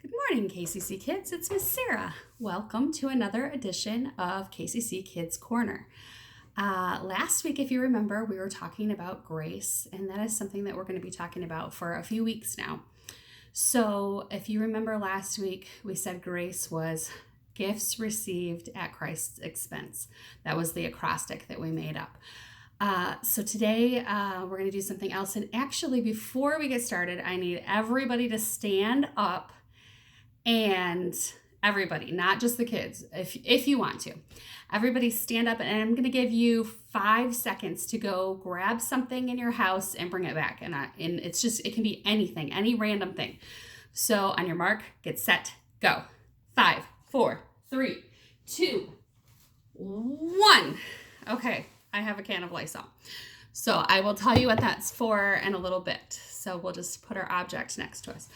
Good morning, KCC Kids. It's Miss Sarah. Welcome to another edition of KCC Kids Corner. Last week, if you remember, we were talking about grace, and that is something that we're going to be talking about for a few weeks now. So if you remember last week, we said grace was gifts received at Christ's expense. That was the acrostic that we made up. So today we're going to do something else. And actually, before we get started, I need everybody to stand up. And everybody, not just the kids, if you want to, everybody stand up, and I'm going to give you 5 seconds to go grab something in your house and bring it back. And it can be anything, any random thing. So on your mark, get set, go. 5, 4, 3, 2, 1. Okay, I have a can of Lysol. So I will tell you what that's for in a little bit. So we'll just put our object next to us.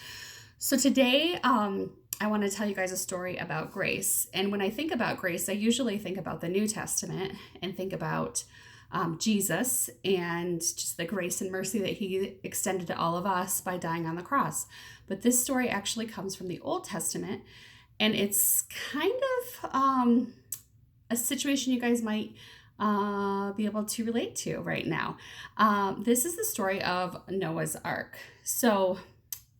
So today, I want to tell you guys a story about grace. And when I think about grace, I usually think about the New Testament and think about Jesus and just the grace and mercy that he extended to all of us by dying on the cross. But this story actually comes from the Old Testament, and it's kind of a situation you guys might be able to relate to right now. This is the story of Noah's Ark. So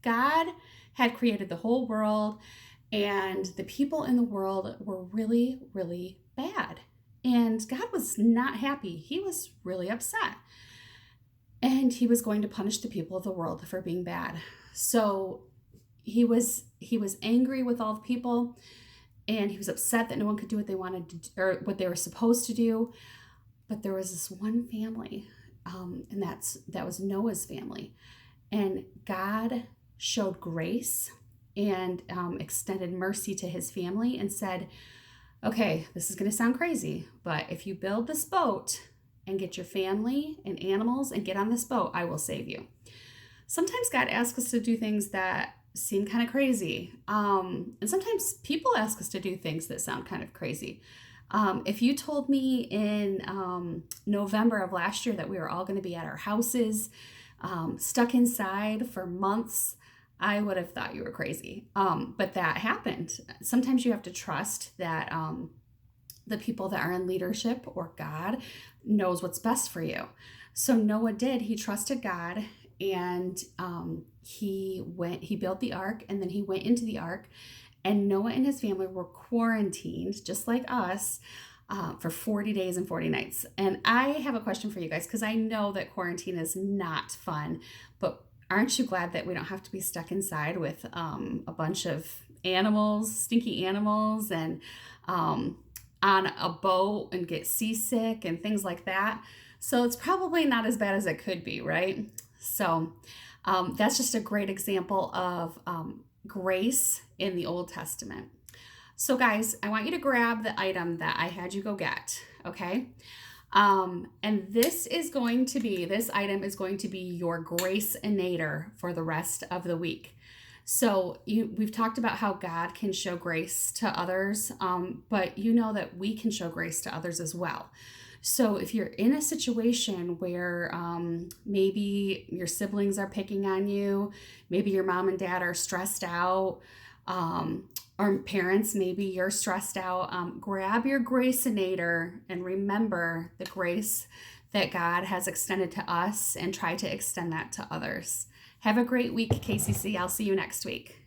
God had created the whole world, and the people in the world were really, really bad. And God was not happy. He was really upset. And he was going to punish the people of the world for being bad. So he was angry with all the people, and he was upset that no one could do what they wanted to do, or what they were supposed to do. But there was this one family, and that was Noah's family. And God showed grace and extended mercy to his family and said, okay, this is going to sound crazy, but if you build this boat and get your family and animals and get on this boat, I will save you. Sometimes God asks us to do things that seem kind of crazy. And sometimes people ask us to do things that sound kind of crazy. If you told me in November of last year that we were all going to be at our houses, stuck inside for months, I would have thought you were crazy. But that happened. Sometimes you have to trust that the people that are in leadership or God knows what's best for you. So Noah did. He trusted God, and he built the ark, and then he went into the ark, and Noah and his family were quarantined, just like us, for 40 days and 40 nights. And I have a question for you guys, because I know that quarantine is not fun, but aren't you glad that we don't have to be stuck inside with a bunch of animals, stinky animals, and on a boat and get seasick and things like that? So it's probably not as bad as it could be, right? So that's just a great example of grace in the Old Testament. So guys, I want you to grab the item that I had you go get, okay? And this item is going to be your grace-inator for the rest of the week. So we've talked about how God can show grace to others, but you know that we can show grace to others as well. So if you're in a situation where maybe your siblings are picking on you, maybe your mom and dad are stressed out, or parents, maybe you're stressed out, grab your grace-inator and remember the grace that God has extended to us and try to extend that to others. Have a great week, KCC. I'll see you next week.